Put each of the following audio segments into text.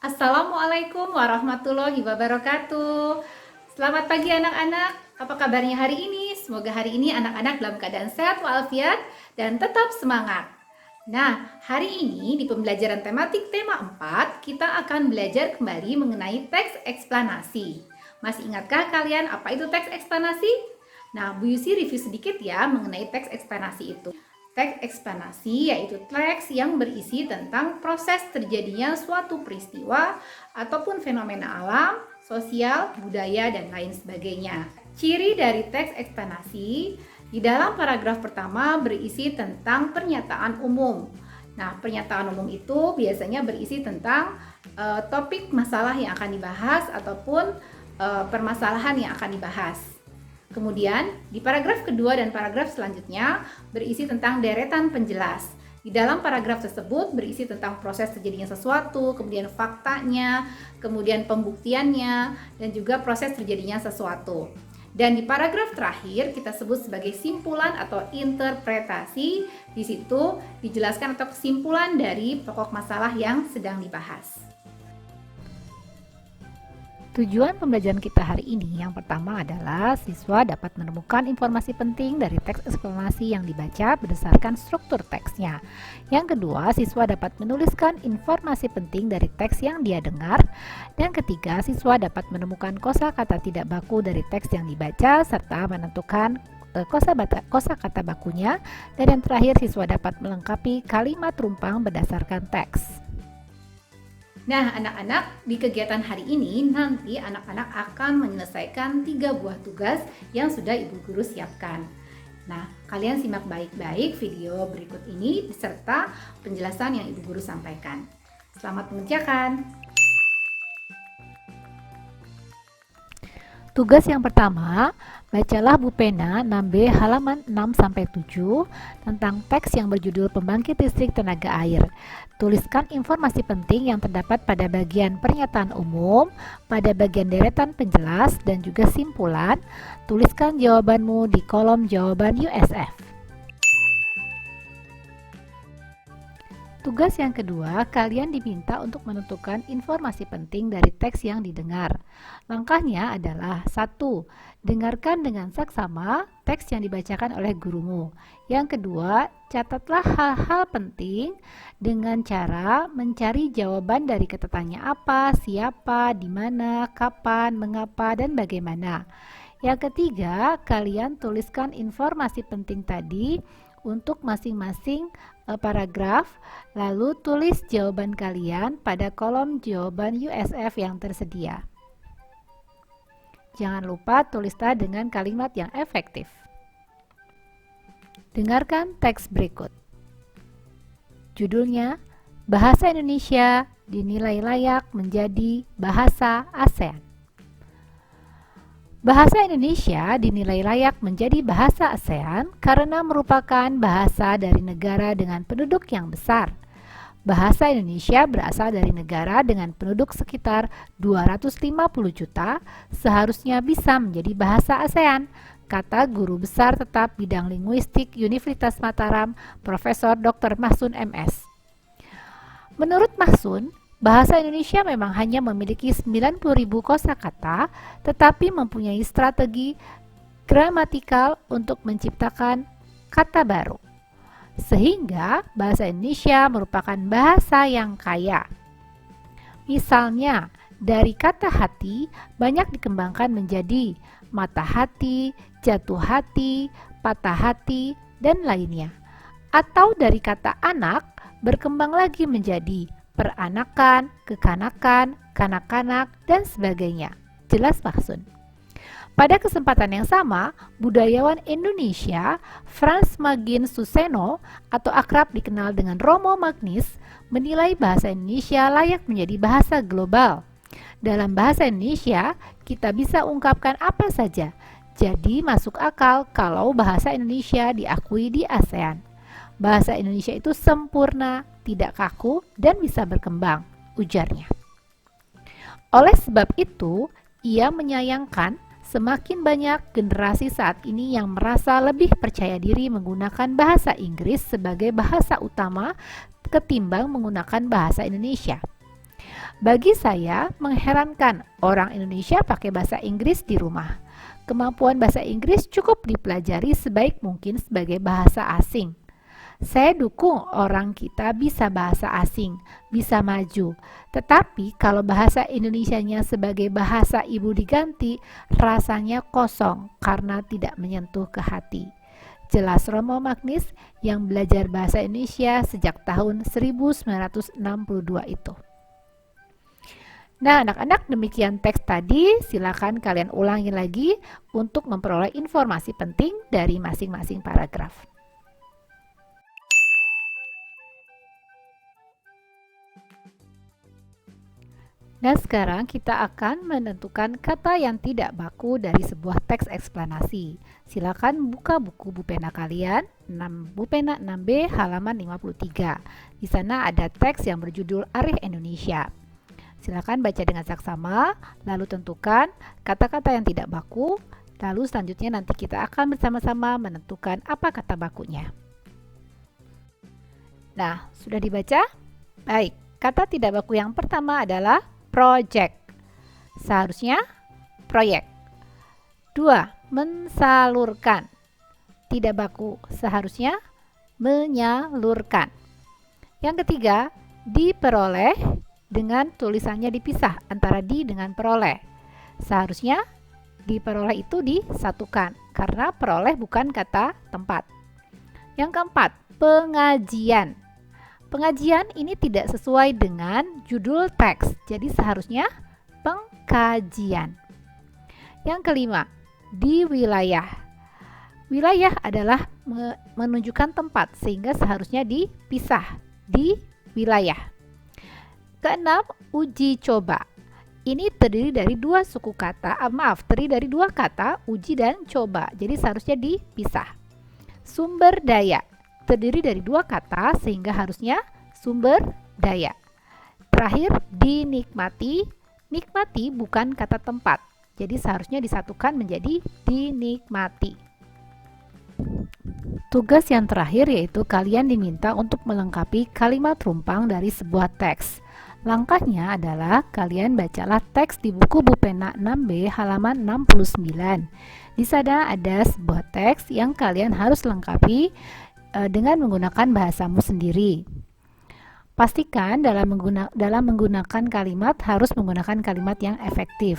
Assalamualaikum warahmatullahi wabarakatuh. Selamat pagi anak-anak. Apa kabarnya hari ini? Semoga hari ini anak-anak dalam keadaan sehat walafiat dan tetap semangat. Nah, hari ini di pembelajaran tematik tema 4, kita akan belajar kembali mengenai teks eksplanasi. Masih ingatkah kalian apa itu teks eksplanasi? Nah, Bu Yusi review sedikit ya mengenai teks eksplanasi itu. Teks eksplanasi yaitu teks yang berisi tentang proses terjadinya suatu peristiwa ataupun fenomena alam, sosial, budaya, dan lain sebagainya. Ciri dari teks eksplanasi di dalam paragraf pertama berisi tentang pernyataan umum. Nah, pernyataan umum itu biasanya berisi tentang topik masalah yang akan dibahas ataupun permasalahan yang akan dibahas. Kemudian, di paragraf kedua dan paragraf selanjutnya berisi tentang deretan penjelas. Di dalam paragraf tersebut berisi tentang proses terjadinya sesuatu, kemudian faktanya, kemudian pembuktiannya, dan juga proses terjadinya sesuatu. Dan di paragraf terakhir kita sebut sebagai simpulan atau interpretasi. Di situ dijelaskan atau kesimpulan dari pokok masalah yang sedang dibahas. Tujuan pembelajaran kita hari ini yang pertama adalah siswa dapat menemukan informasi penting dari teks eksplanasi yang dibaca berdasarkan struktur teksnya. Yang kedua, siswa dapat menuliskan informasi penting dari teks yang dia dengar. Dan ketiga, siswa dapat menemukan kosakata tidak baku dari teks yang dibaca serta menentukan kosakata bakunya. Dan yang terakhir, siswa dapat melengkapi kalimat rumpang berdasarkan teks. Nah, anak-anak, di kegiatan hari ini nanti anak-anak akan menyelesaikan 3 buah tugas yang sudah Ibu Guru siapkan. Nah, kalian simak baik-baik video berikut ini beserta penjelasan yang Ibu Guru sampaikan. Selamat mengerjakan. Tugas yang pertama, bacalah Bu Pena 6B halaman 6-7 tentang teks yang berjudul Pembangkit Listrik Tenaga Air. Tuliskan informasi penting yang terdapat pada bagian pernyataan umum, pada bagian deretan penjelas, dan juga simpulan. Tuliskan jawabanmu di kolom jawaban USF. Tugas yang kedua, kalian diminta untuk menentukan informasi penting dari teks yang didengar. Langkahnya adalah 1. Dengarkan dengan saksama teks yang dibacakan oleh gurumu. Yang kedua, catatlah hal-hal penting dengan cara mencari jawaban dari kata tanya apa, siapa, di mana, kapan, mengapa, dan bagaimana. Yang ketiga, kalian tuliskan informasi penting tadi untuk masing-masing paragraf, lalu tulis jawaban kalian pada kolom jawaban USF yang tersedia. Jangan lupa tulislah dengan kalimat yang efektif. Dengarkan teks berikut. Judulnya, Bahasa Indonesia dinilai layak menjadi bahasa ASEAN. Bahasa Indonesia dinilai layak menjadi bahasa ASEAN karena merupakan bahasa dari negara dengan penduduk yang besar. Bahasa Indonesia berasal dari negara dengan penduduk sekitar 250 juta, seharusnya bisa menjadi bahasa ASEAN, kata Guru Besar Tetap Bidang Linguistik Universitas Mataram, Profesor Dr. Mahsun MS. Menurut Mahsun, bahasa Indonesia memang hanya memiliki 90.000 kosakata, tetapi mempunyai strategi gramatikal untuk menciptakan kata baru. Sehingga bahasa Indonesia merupakan bahasa yang kaya. Misalnya, dari kata hati banyak dikembangkan menjadi mata hati, jatuh hati, patah hati, dan lainnya. Atau dari kata anak berkembang lagi menjadi peranakan, kekanakan, kanak-kanak, dan sebagainya. Jelas Mahsun. Pada kesempatan yang sama, budayawan Indonesia Frans Magin Suseno atau akrab dikenal dengan Romo Magnis menilai bahasa Indonesia layak menjadi bahasa global. Dalam bahasa Indonesia, kita bisa ungkapkan apa saja. Jadi masuk akal kalau bahasa Indonesia diakui di ASEAN. Bahasa Indonesia itu sempurna, tidak kaku, dan bisa berkembang, ujarnya. Oleh sebab itu, ia menyayangkan semakin banyak generasi saat ini yang merasa lebih percaya diri menggunakan bahasa Inggris sebagai bahasa utama ketimbang menggunakan bahasa Indonesia. Bagi saya, mengherankan orang Indonesia pakai bahasa Inggris di rumah. Kemampuan bahasa Inggris cukup dipelajari sebaik mungkin sebagai bahasa asing. Saya dukung orang kita bisa bahasa asing, bisa maju. Tetapi kalau bahasa Indonesianya sebagai bahasa ibu diganti, rasanya kosong karena tidak menyentuh ke hati. Jelas Romo Magnis yang belajar bahasa Indonesia sejak tahun 1962 itu. Nah, anak-anak, demikian teks tadi. Silakan kalian ulangi lagi untuk memperoleh informasi penting dari masing-masing paragraf. Nah, sekarang kita akan menentukan kata yang tidak baku dari sebuah teks eksplanasi. Silakan buka buku Bupena kalian, Bupena 6B halaman 53. Di sana ada teks yang berjudul Arif Indonesia. Silakan baca dengan saksama, lalu tentukan kata-kata yang tidak baku, lalu selanjutnya nanti kita akan bersama-sama menentukan apa kata bakunya. Nah, sudah dibaca? Baik, kata tidak baku yang pertama adalah project. Seharusnya proyek. 2. Mensalurkan. Tidak baku, seharusnya menyalurkan. Yang ketiga, diperoleh dengan tulisannya dipisah antara di dengan peroleh. Seharusnya diperoleh itu disatukan karena peroleh bukan kata tempat. Yang keempat, pengajian. Pengajian ini tidak sesuai dengan judul teks, jadi seharusnya pengkajian. Yang kelima, di wilayah. Wilayah adalah menunjukkan tempat, sehingga seharusnya dipisah di wilayah. Keenam, uji coba. Ini terdiri dari dua suku kata, terdiri dari dua kata, uji dan coba. Jadi seharusnya dipisah. Sumber daya. Terdiri dari dua kata sehingga harusnya sumber daya. Terakhir, dinikmati. Nikmati bukan kata tempat. Jadi seharusnya disatukan menjadi dinikmati. Tugas yang terakhir yaitu kalian diminta untuk melengkapi kalimat rumpang dari sebuah teks. Langkahnya adalah kalian bacalah teks di buku Bupena 6B halaman 69. Di sana ada sebuah teks yang kalian harus lengkapi dengan menggunakan bahasamu sendiri. Pastikan dalam menggunakan kalimat harus menggunakan kalimat yang efektif.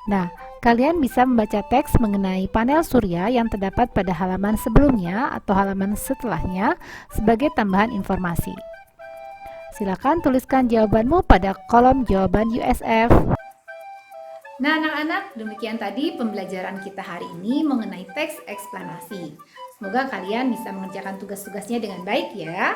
Nah, kalian bisa membaca teks mengenai panel surya yang terdapat pada halaman sebelumnya atau halaman setelahnya sebagai tambahan informasi. Silakan tuliskan jawabanmu pada kolom jawaban USF. Nah, anak-anak, demikian tadi pembelajaran kita hari ini mengenai teks eksplanasi. Semoga kalian bisa mengerjakan tugas-tugasnya dengan baik ya.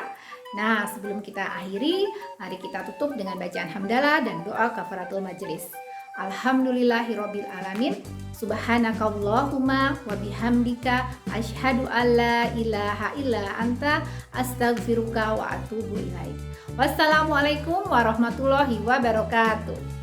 Nah, sebelum kita akhiri, mari kita tutup dengan bacaan hamdalah dan doa kafaratul majelis. Alhamdulillahirabbil alamin. Subhanakallahumma wa bihamdika asyhadu alla ilaha illa anta astaghfiruka wa atubu ilaik. Wassalamualaikum warahmatullahi wabarakatuh.